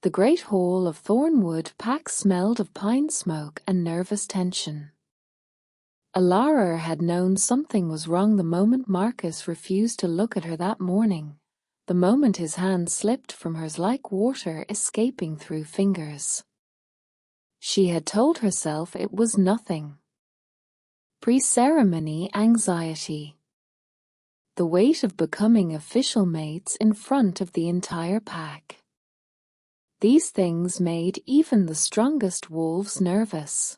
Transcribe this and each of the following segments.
The great hall of Thornwood Pack smelled of pine smoke and nervous tension. Alara had known something was wrong the moment Marcus refused to look at her that morning, the moment his hand slipped from hers like water escaping through fingers. She had told herself it was nothing. Pre-ceremony anxiety. The weight of becoming official mates in front of the entire pack. These things made even the strongest wolves nervous.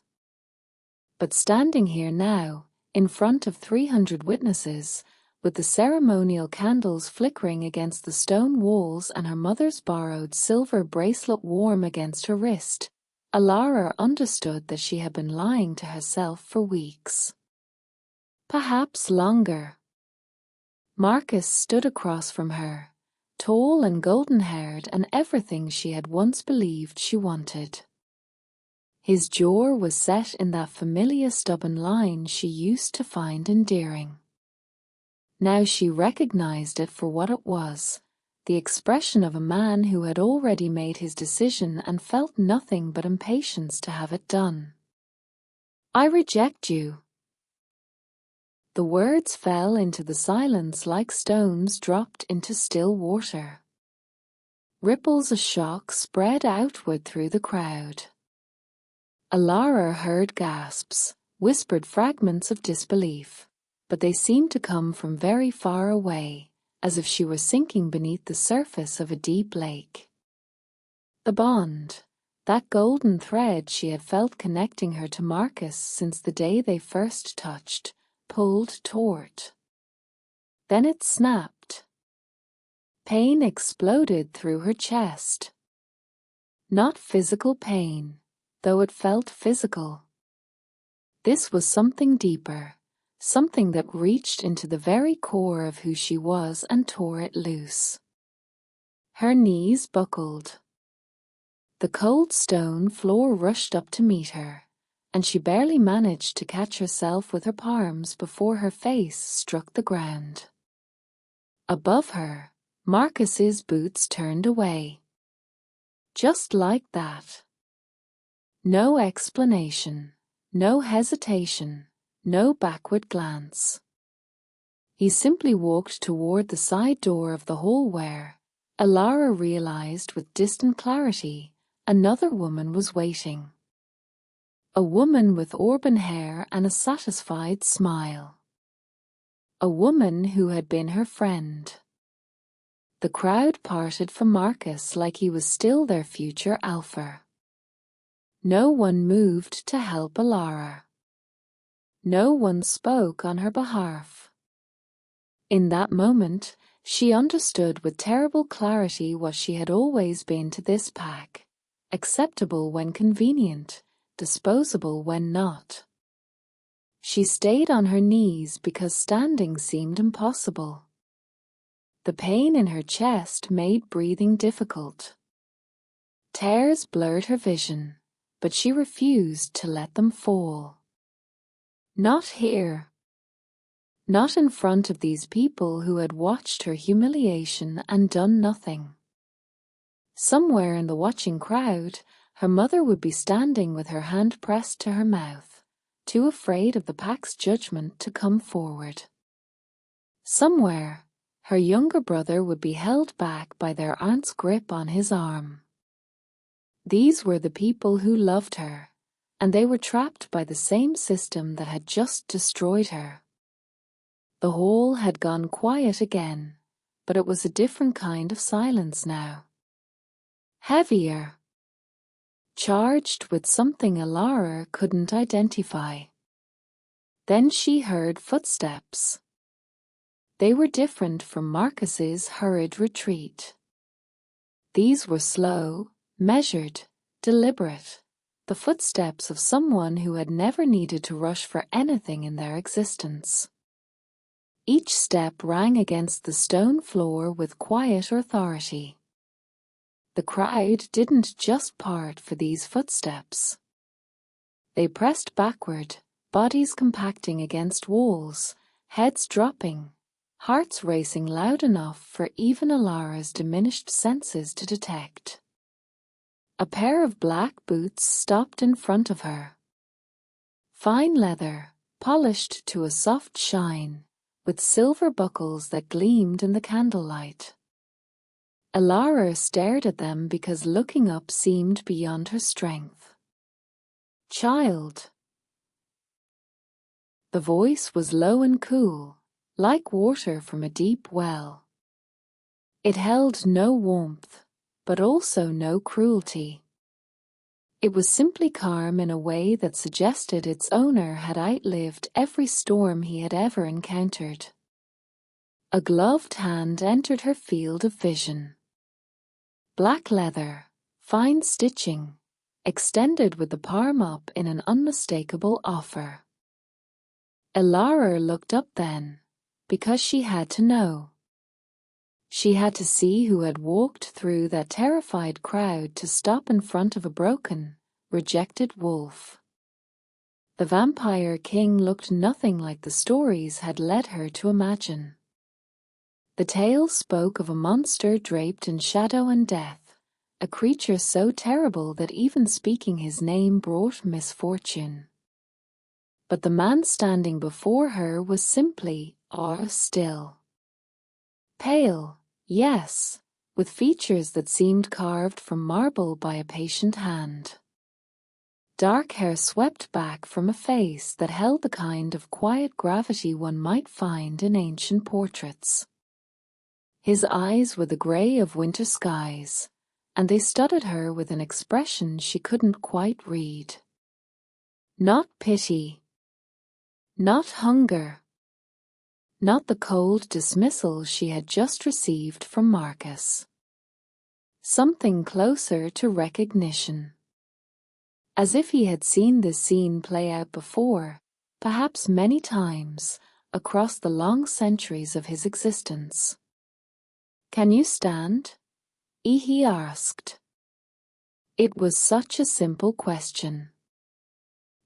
But standing here now, in front of 300 witnesses, with the ceremonial candles flickering against the stone walls and her mother's borrowed silver bracelet warm against her wrist, Alara understood that she had been lying to herself for weeks. Perhaps longer. Marcus stood across from her, tall and golden-haired and everything she had once believed she wanted. His jaw was set in that familiar stubborn line she used to find endearing. Now she recognized it for what it was, the expression of a man who had already made his decision and felt nothing but impatience to have it done. "I reject you." The words fell into the silence like stones dropped into still water. Ripples of shock spread outward through the crowd. Alara heard gasps, whispered fragments of disbelief, but they seemed to come from very far away, as if she were sinking beneath the surface of a deep lake. The bond, that golden thread she had felt connecting her to Marcus since the day they first touched, pulled taut. Then it snapped. Pain exploded through her chest. Not physical pain, though it felt physical. This was something deeper, something that reached into the very core of who she was and tore it loose. Her knees buckled. The cold stone floor rushed up to meet her, and she barely managed to catch herself with her palms before her face struck the ground. Above her, Marcus's boots turned away. Just like that. No explanation, no hesitation, no backward glance. He simply walked toward the side door of the hall where, Alara realized with distant clarity, another woman was waiting. A woman with auburn hair and a satisfied smile. A woman who had been her friend. The crowd parted from Marcus like he was still their future alpha. No one moved to help Alara. No one spoke on her behalf. In that moment, she understood with terrible clarity what she had always been to this pack, acceptable when convenient, disposable when not. She stayed on her knees because standing seemed impossible. The pain in her chest made breathing difficult. Tears blurred her vision, but she refused to let them fall. Not here. Not in front of these people who had watched her humiliation and done nothing. Somewhere in the watching crowd, her mother would be standing with her hand pressed to her mouth, too afraid of the pack's judgment to come forward. Somewhere, her younger brother would be held back by their aunt's grip on his arm. These were the people who loved her, and they were trapped by the same system that had just destroyed her. The hall had gone quiet again, but it was a different kind of silence now. Heavier. Charged with something Alara couldn't identify. Then she heard footsteps. They were different from Marcus's hurried retreat. These were slow, measured, deliberate, the footsteps of someone who had never needed to rush for anything in their existence. Each step rang against the stone floor with quiet authority. The crowd didn't just part for these footsteps. They pressed backward, bodies compacting against walls, heads dropping, hearts racing loud enough for even Alara's diminished senses to detect. A pair of black boots stopped in front of her. Fine leather, polished to a soft shine, with silver buckles that gleamed in the candlelight. Alara stared at them because looking up seemed beyond her strength. "Child." The voice was low and cool, like water from a deep well. It held no warmth, but also no cruelty. It was simply calm in a way that suggested its owner had outlived every storm he had ever encountered. A gloved hand entered her field of vision. Black leather, fine stitching, extended with the palm up in an unmistakable offer. Alara looked up then, because she had to know. She had to see who had walked through that terrified crowd to stop in front of a broken, rejected wolf. The vampire king looked nothing like the stories had led her to imagine. The tale spoke of a monster draped in shadow and death, a creature so terrible that even speaking his name brought misfortune. But the man standing before her was simply still. Pale, yes, with features that seemed carved from marble by a patient hand. Dark hair swept back from a face that held the kind of quiet gravity one might find in ancient portraits. His eyes were the grey of winter skies, and they studied her with an expression she couldn't quite read. Not pity. Not hunger. Not the cold dismissal she had just received from Marcus. Something closer to recognition. As if he had seen this scene play out before, perhaps many times, across the long centuries of his existence. "Can you stand?" he asked. It was such a simple question.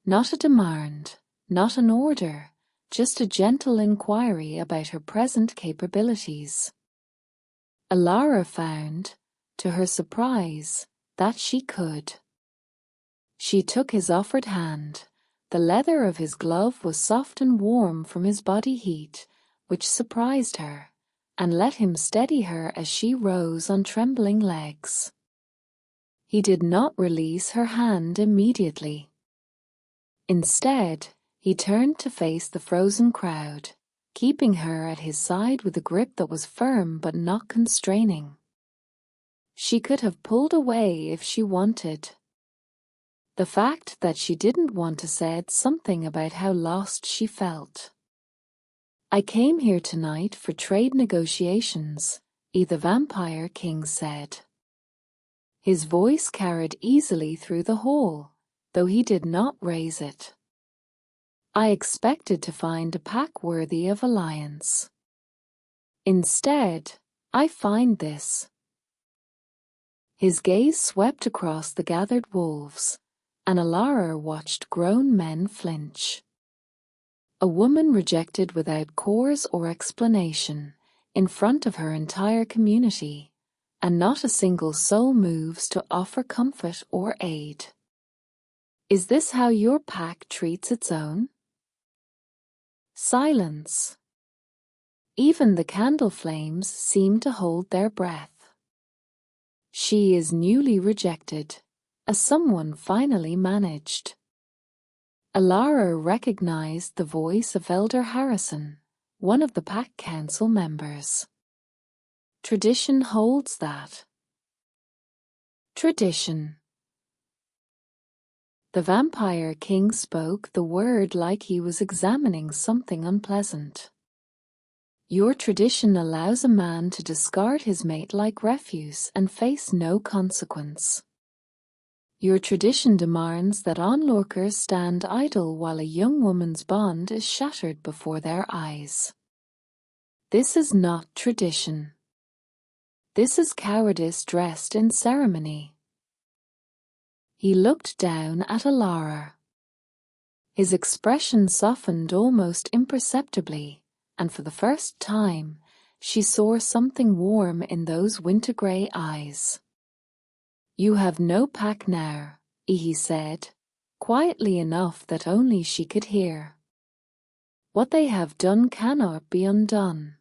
Not a demand, not an order, just a gentle inquiry about her present capabilities. Alara found, to her surprise, that she could. She took his offered hand. The leather of his glove was soft and warm from his body heat, which surprised her, and let him steady her as she rose on trembling legs. He did not release her hand immediately. Instead, he turned to face the frozen crowd, keeping her at his side with a grip that was firm but not constraining. She could have pulled away if she wanted. The fact that she didn't want to said something about how lost she felt. "I came here tonight for trade negotiations," the vampire king said. His voice carried easily through the hall, though he did not raise it. "I expected to find a pack worthy of alliance. Instead, I find this." His gaze swept across the gathered wolves, and Alara watched grown men flinch. A woman rejected without cause or explanation, in front of her entire community, and not a single soul moves to offer comfort or aid. "Is this how your pack treats its own?" Silence. Even the candle flames seemed to hold their breath. "She is newly rejected," as someone finally managed. Alara recognized the voice of Elder Harrison, one of the pack council members. Tradition holds that. Tradition. The vampire king spoke the word like he was examining something unpleasant. "Your tradition allows a man to discard his mate like refuse and face no consequence. Your tradition demands that onlookers stand idle while a young woman's bond is shattered before their eyes. This is not tradition. This is cowardice dressed in ceremony." He looked down at Alara. His expression softened almost imperceptibly, and for the first time, she saw something warm in those winter-grey eyes. You have no pack now, he said, quietly enough that only she could hear. What they have done cannot be undone.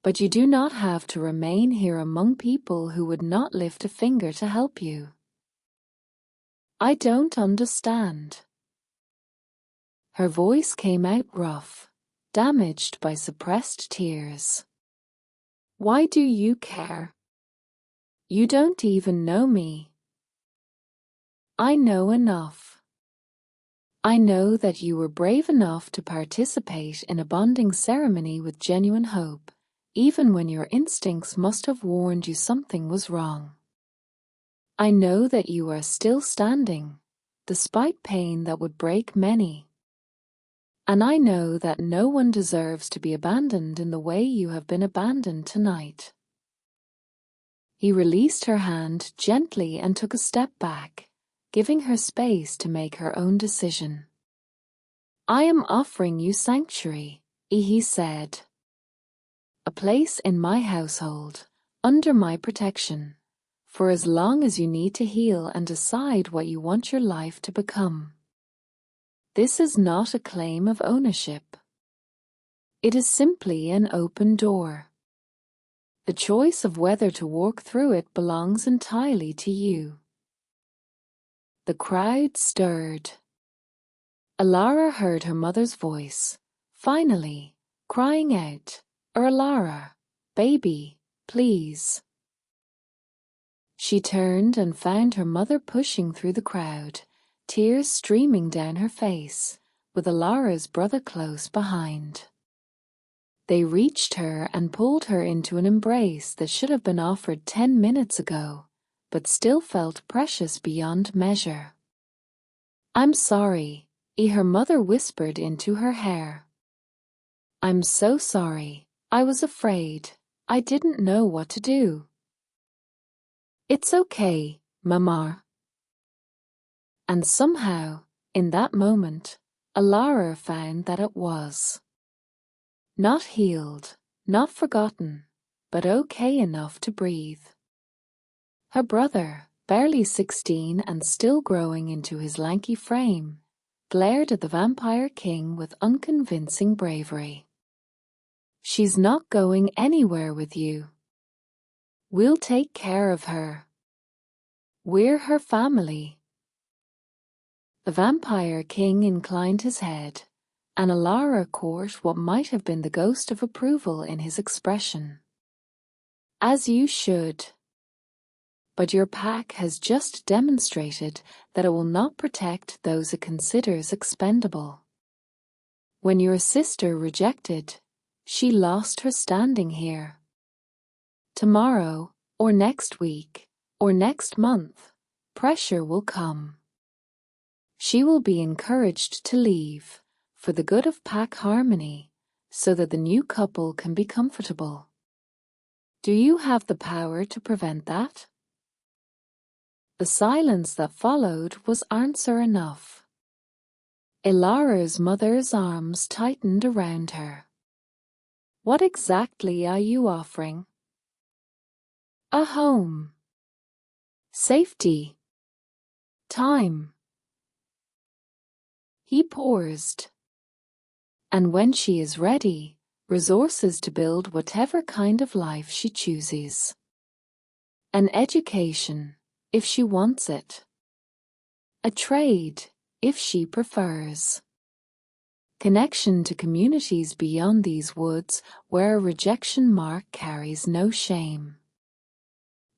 But you do not have to remain here among people who would not lift a finger to help you. I don't understand. Her voice came out rough, damaged by suppressed tears. Why do you care? You don't even know me. I know enough. I know that you were brave enough to participate in a bonding ceremony with genuine hope, even when your instincts must have warned you something was wrong. I know that you are still standing, despite pain that would break many. And I know that no one deserves to be abandoned in the way you have been abandoned tonight. He released her hand gently and took a step back, giving her space to make her own decision. I am offering you sanctuary, he said. A place in my household, under my protection, for as long as you need to heal and decide what you want your life to become. This is not a claim of ownership. It is simply an open door. The choice of whether to walk through it belongs entirely to you. The crowd stirred. Alara heard her mother's voice, finally, crying out, Alara, baby, please. She turned and found her mother pushing through the crowd, tears streaming down her face, with Alara's brother close behind. They reached her and pulled her into an embrace that should have been offered 10 minutes ago, but still felt precious beyond measure. I'm sorry, her mother whispered into her hair. I'm so sorry, I was afraid, I didn't know what to do. It's okay, Mama. And somehow, in that moment, Alara found that it was. Not healed, not forgotten, but okay enough to breathe. Her brother, barely 16 and still growing into his lanky frame, glared at the Vampire King with unconvincing bravery. She's not going anywhere with you. We'll take care of her. We're her family. The Vampire King inclined his head, and Alara caught what might have been the ghost of approval in his expression. As you should. But your pack has just demonstrated that it will not protect those it considers expendable. When your sister rejected, she lost her standing here. Tomorrow, or next week, or next month, pressure will come. She will be encouraged to leave, for the good of pack harmony, so that the new couple can be comfortable. Do you have the power to prevent that? The silence that followed was answer enough. Alara's mother's arms tightened around her. What exactly are you offering? A home. Safety. Time. He paused. And when she is ready, resources to build whatever kind of life she chooses. An education, if she wants it. A trade, if she prefers. Connection to communities beyond these woods where a rejection mark carries no shame.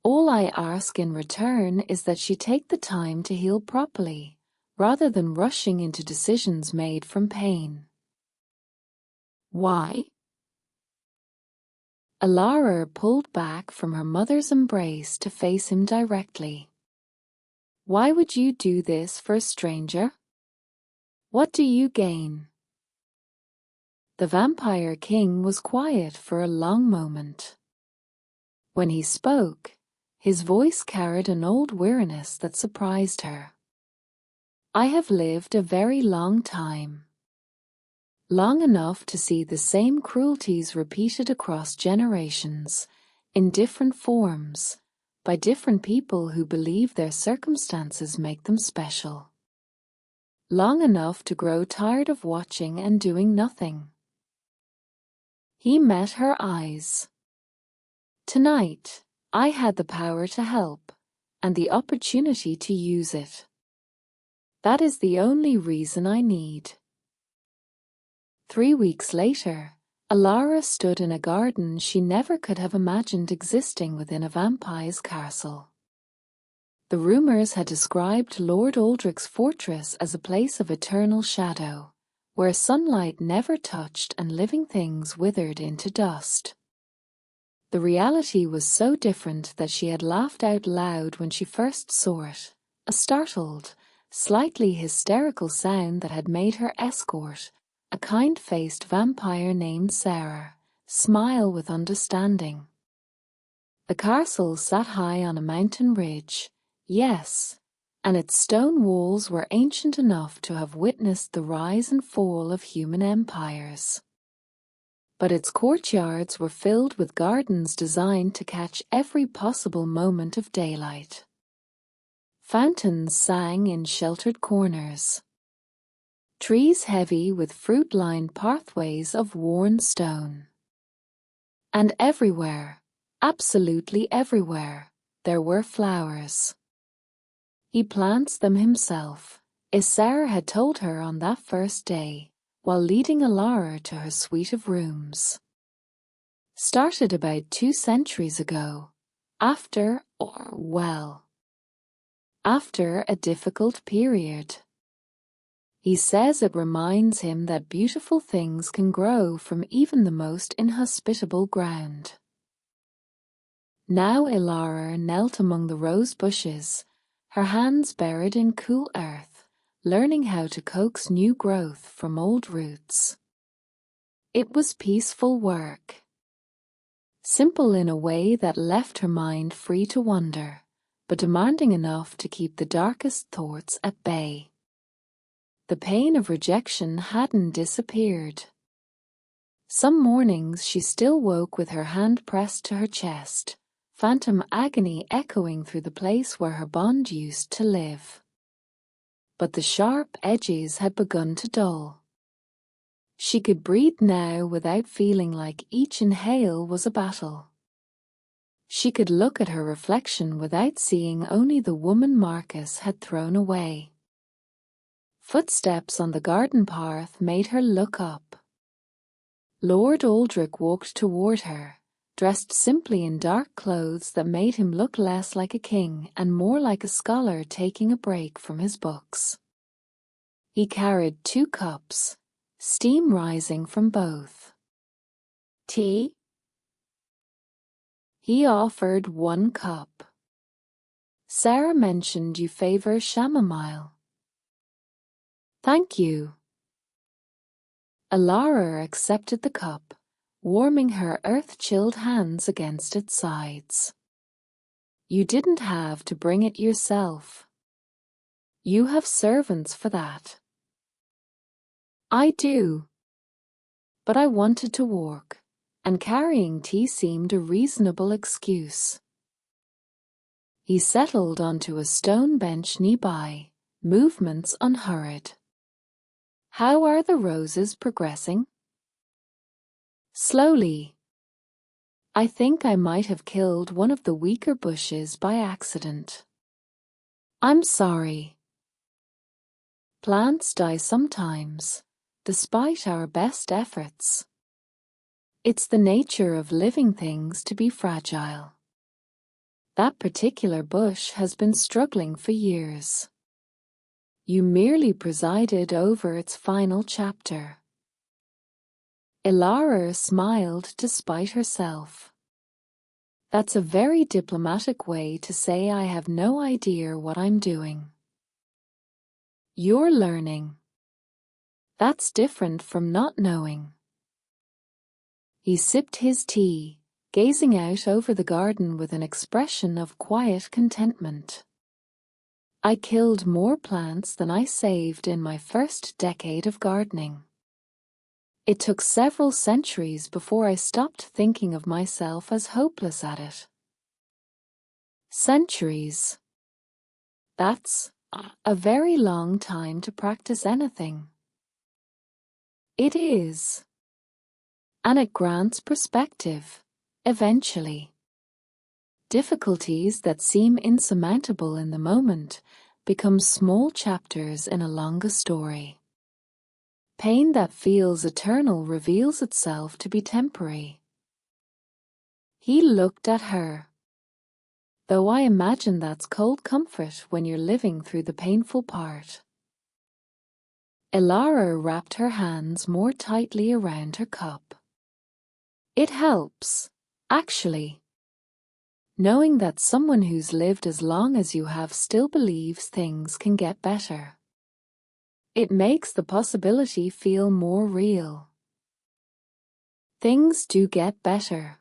All I ask in return is that she take the time to heal properly, rather than rushing into decisions made from pain. Why? Alara pulled back from her mother's embrace to face him directly. Why would you do this for a stranger? What do you gain? The Vampire King was quiet for a long moment. When he spoke, his voice carried an old weariness that surprised her. I have lived a very long time. Long enough to see the same cruelties repeated across generations, in different forms, by different people who believe their circumstances make them special. Long enough to grow tired of watching and doing nothing. He met her eyes. Tonight, I had the power to help, and the opportunity to use it. That is the only reason I need. 3 weeks later, Alara stood in a garden she never could have imagined existing within a vampire's castle. The rumors had described Lord Aldrich's fortress as a place of eternal shadow, where sunlight never touched and living things withered into dust. The reality was so different that she had laughed out loud when she first saw it, a startled, slightly hysterical sound that had made her escort, a kind-faced vampire named Sarah, smile with understanding. The castle sat high on a mountain ridge, yes, and its stone walls were ancient enough to have witnessed the rise and fall of human empires. But its courtyards were filled with gardens designed to catch every possible moment of daylight. Fountains sang in sheltered corners. Trees heavy with fruit-lined pathways of worn stone. And everywhere, absolutely everywhere, there were flowers. He plants them himself, as Sarah had told her on that first day, while leading Alara to her suite of rooms. Started about 2 centuries ago, after a difficult period. He says it reminds him that beautiful things can grow from even the most inhospitable ground. Now Alara knelt among the rose bushes, her hands buried in cool earth, learning how to coax new growth from old roots. It was peaceful work. Simple in a way that left her mind free to wander, but demanding enough to keep the darkest thoughts at bay. The pain of rejection hadn't disappeared. Some mornings she still woke with her hand pressed to her chest, phantom agony echoing through the place where her bond used to live. But the sharp edges had begun to dull. She could breathe now without feeling like each inhale was a battle. She could look at her reflection without seeing only the woman Marcus had thrown away. Footsteps on the garden path made her look up. Lord Aldrich walked toward her, dressed simply in dark clothes that made him look less like a king and more like a scholar taking a break from his books. He carried 2 cups, steam rising from both. Tea? He offered 1 cup. Sarah mentioned you favor chamomile. Thank you. Alara accepted the cup, warming her earth-chilled hands against its sides. You didn't have to bring it yourself. You have servants for that. I do. But I wanted to walk, and carrying tea seemed a reasonable excuse. He settled onto a stone bench nearby, movements unhurried. How are the roses progressing? Slowly. I think I might have killed one of the weaker bushes by accident. I'm sorry. Plants die sometimes, despite our best efforts. It's the nature of living things to be fragile. That particular bush has been struggling for years. You merely presided over its final chapter. Alara smiled despite herself. That's a very diplomatic way to say I have no idea what I'm doing. You're learning. That's different from not knowing. He sipped his tea, gazing out over the garden with an expression of quiet contentment. I killed more plants than I saved in my first decade of gardening. It took several centuries before I stopped thinking of myself as hopeless at it. Centuries. That's a very long time to practice anything. It is. And it grants perspective, eventually. Difficulties that seem insurmountable in the moment become small chapters in a longer story. Pain that feels eternal reveals itself to be temporary. He looked at her. Though I imagine that's cold comfort when you're living through the painful part. Elara wrapped her hands more tightly around her cup. It helps, actually. Knowing that someone who's lived as long as you have still believes things can get better. It makes the possibility feel more real. Things do get better.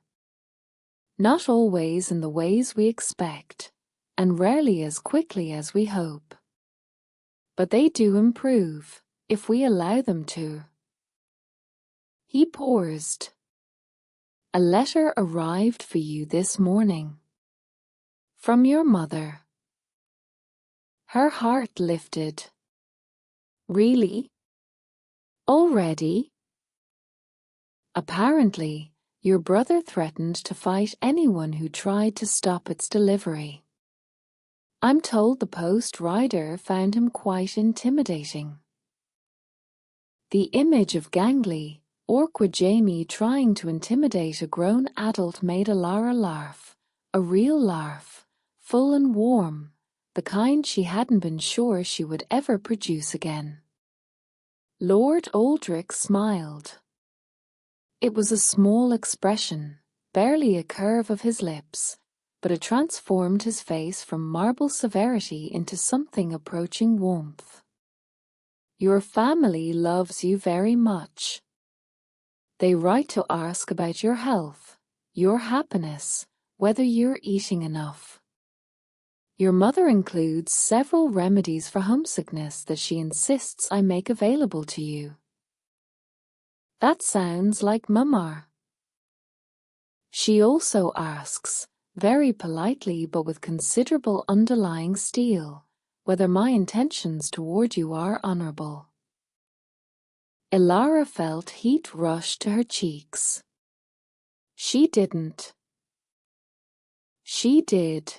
Not always in the ways we expect, and rarely as quickly as we hope. But they do improve, if we allow them to. He paused. A letter arrived for you this morning. From your mother. Her heart lifted. Really? Already? Apparently, your brother threatened to fight anyone who tried to stop its delivery. I'm told the post rider found him quite intimidating. The image of Gangly, Orqua Jamie trying to intimidate a grown adult made Elara laugh, a real laugh, full and warm, the kind she hadn't been sure she would ever produce again. Lord Aldrich smiled. It was a small expression, barely a curve of his lips, but it transformed his face from marble severity into something approaching warmth. Your family loves you very much. They write to ask about your health, your happiness, whether you're eating enough. Your mother includes several remedies for homesickness that she insists I make available to you. That sounds like Mama. She also asks, very politely but with considerable underlying steel, whether my intentions toward you are honorable. Elara felt heat rush to her cheeks. She didn't. She did.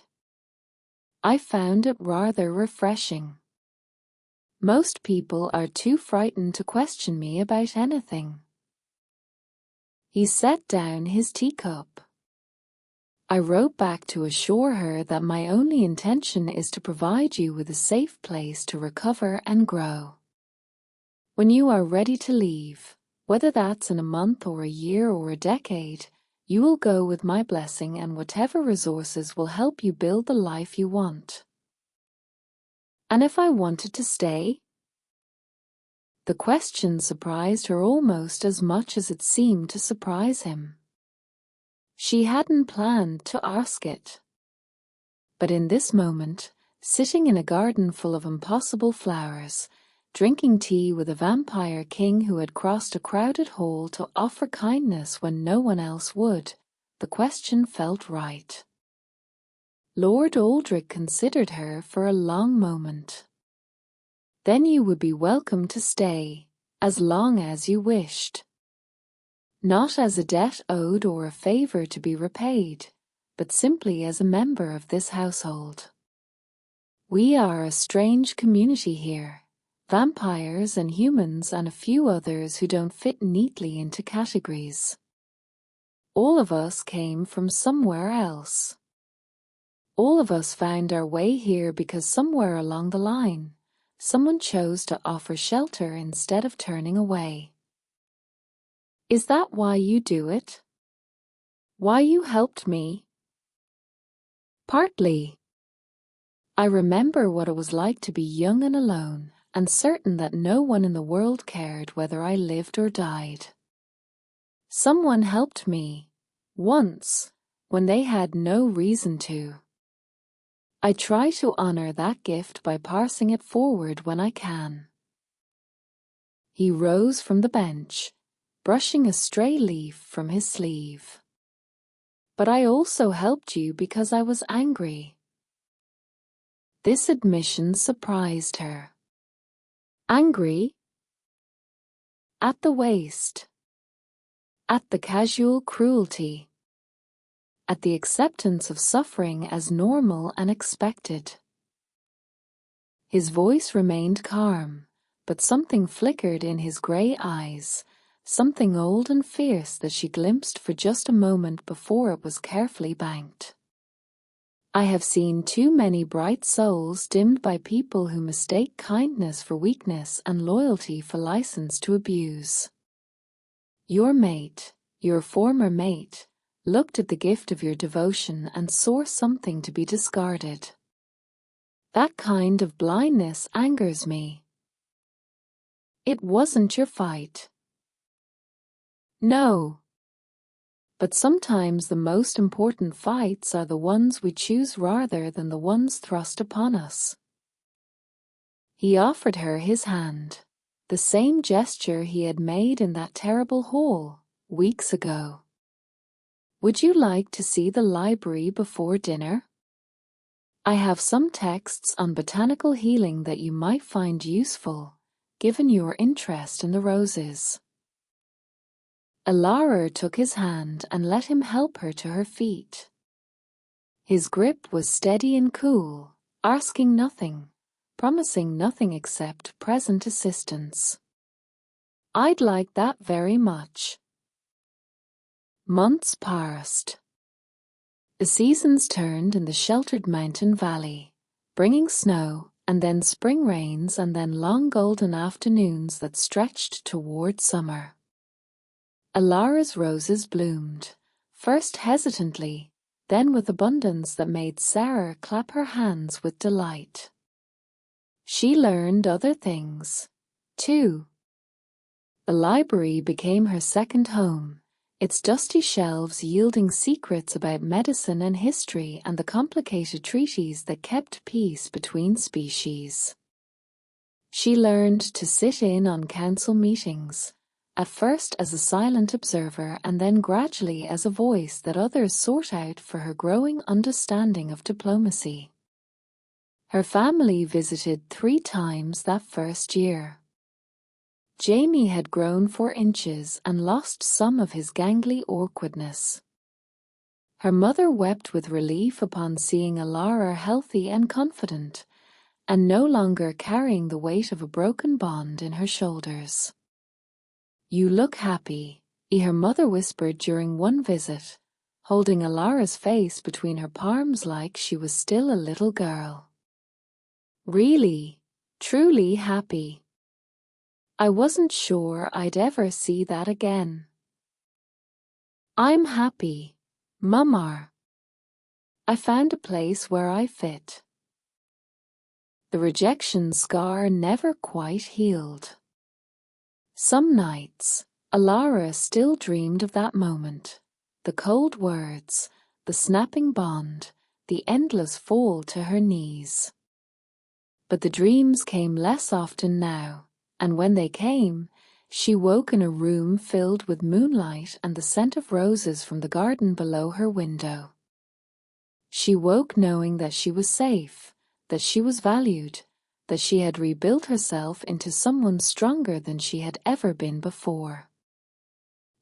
I found it rather refreshing. Most people are too frightened to question me about anything. He set down his teacup. I wrote back to assure her that my only intention is to provide you with a safe place to recover and grow. When you are ready to leave, whether that's in a month or a year or a decade, you will go with my blessing and whatever resources will help you build the life you want. And if I wanted to stay? The question surprised her almost as much as it seemed to surprise him. She hadn't planned to ask it. But in this moment, sitting in a garden full of impossible flowers, drinking tea with a vampire king who had crossed a crowded hall to offer kindness when no one else would, the question felt right. Lord Aldrich considered her for a long moment. Then you would be welcome to stay, as long as you wished. Not as a debt owed or a favor to be repaid, but simply as a member of this household. We are a strange community here, vampires and humans and a few others who don't fit neatly into categories. All of us came from somewhere else. All of us found our way here because somewhere along the line, someone chose to offer shelter instead of turning away. Is that why you do it? Why you helped me? Partly. I remember what it was like to be young and alone, and certain that no one in the world cared whether I lived or died. Someone helped me, once, when they had no reason to. I try to honor that gift by passing it forward when I can. He rose from the bench, brushing a stray leaf from his sleeve. But I also helped you because I was angry, This admission surprised her. Angry? At the waste. At the casual cruelty. At the acceptance of suffering as normal and expected. His voice remained calm, but something flickered in his grey eyes, something old and fierce that she glimpsed for just a moment before it was carefully banked. I have seen too many bright souls dimmed by people who mistake kindness for weakness and loyalty for license to abuse. Your mate, your former mate, looked at the gift of your devotion and saw something to be discarded. That kind of blindness angers me. It wasn't your fight. No. But sometimes the most important fights are the ones we choose rather than the ones thrust upon us. He offered her his hand, the same gesture he had made in that terrible hall, weeks ago. Would you like to see the library before dinner? I have some texts on botanical healing that you might find useful, given your interest in the roses. Alara took his hand and let him help her to her feet. His grip was steady and cool, asking nothing, promising nothing except present assistance. I'd like that very much. Months passed. The seasons turned in the sheltered mountain valley, bringing snow, and then spring rains, and then long golden afternoons that stretched toward summer. Alara's roses bloomed, first hesitantly, then with abundance that made Sarah clap her hands with delight. She learned other things, too. The library became her second home, its dusty shelves yielding secrets about medicine and history and the complicated treaties that kept peace between species. She learned to sit in on council meetings, at first as a silent observer and then gradually as a voice that others sought out for her growing understanding of diplomacy. Her family visited 3 times that first year. Jamie had grown 4 inches and lost some of his gangly awkwardness. Her mother wept with relief upon seeing Alara healthy and confident, and no longer carrying the weight of a broken bond in her shoulders. You look happy, her mother whispered during one visit, holding Alara's face between her palms like she was still a little girl. Really, truly happy. I wasn't sure I'd ever see that again. I'm happy, Mama. I found a place where I fit. The rejection scar never quite healed. Some nights, Alara still dreamed of that moment, the cold words, the snapping bond, the endless fall to her knees. But the dreams came less often now, and when they came, she woke in a room filled with moonlight and the scent of roses from the garden below her window. She woke knowing that she was safe, that she was valued, that she had rebuilt herself into someone stronger than she had ever been before.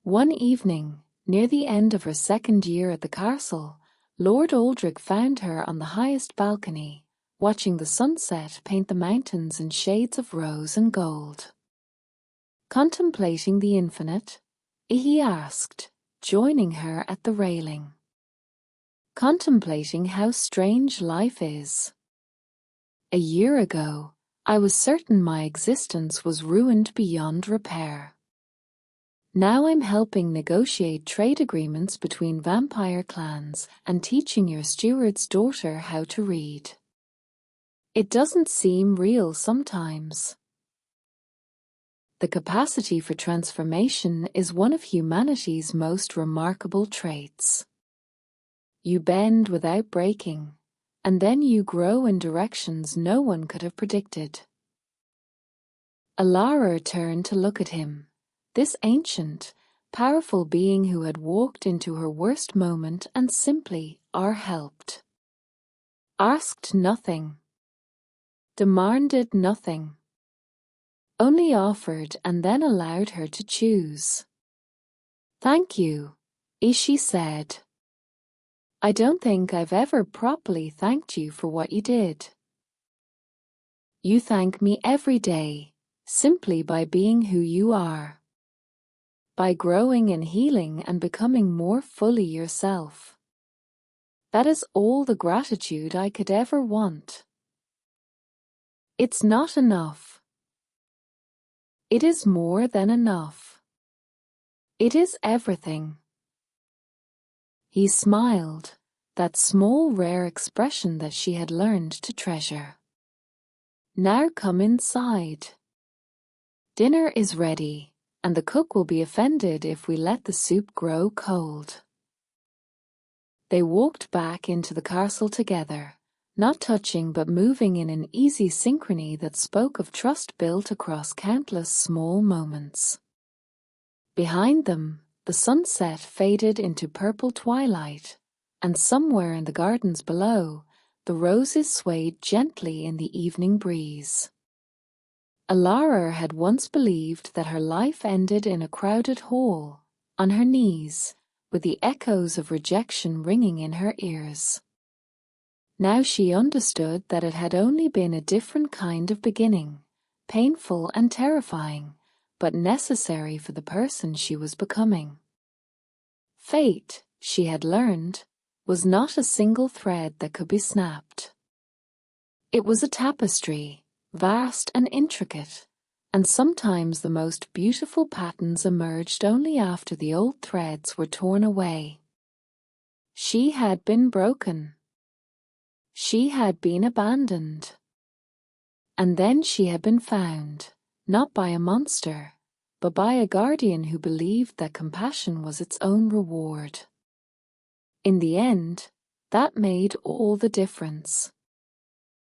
One evening, near the end of her 2nd year at the castle, Lord Aldrich found her on the highest balcony, watching the sunset paint the mountains in shades of rose and gold. Contemplating the infinite, he asked, joining her at the railing. Contemplating how strange life is. A year ago, I was certain my existence was ruined beyond repair. Now I'm helping negotiate trade agreements between vampire clans and teaching your steward's daughter how to read. It doesn't seem real sometimes. The capacity for transformation is one of humanity's most remarkable traits. You bend without breaking, and then you grow in directions no one could have predicted. Alara turned to look at him, this ancient, powerful being who had walked into her worst moment and simply, helped. Asked nothing. demanded nothing, only offered and then allowed her to choose. "Thank you," Ishi said. "I don't think I've ever properly thanked you for what you did. You thank me every day, simply by being who you are. By growing and healing and becoming more fully yourself. That is all the gratitude I could ever want." It's not enough. It is more than enough. It is everything. He smiled, that small rare expression that she had learned to treasure. "Now come inside. Dinner is ready, and the cook will be offended if we let the soup grow cold." They walked back into the castle together, not touching but moving in an easy synchrony that spoke of trust built across countless small moments. Behind them, the sunset faded into purple twilight, and somewhere in the gardens below, the roses swayed gently in the evening breeze. Alara had once believed that her life ended in a crowded hall, on her knees, with the echoes of rejection ringing in her ears. Now she understood that it had only been a different kind of beginning, painful and terrifying, but necessary for the person she was becoming. Fate, she had learned, was not a single thread that could be snapped. It was a tapestry, vast and intricate, and sometimes the most beautiful patterns emerged only after the old threads were torn away. She had been broken. She had been abandoned. And then she had been found, not by a monster, but by a guardian who believed that compassion was its own reward. In the end, that made all the difference.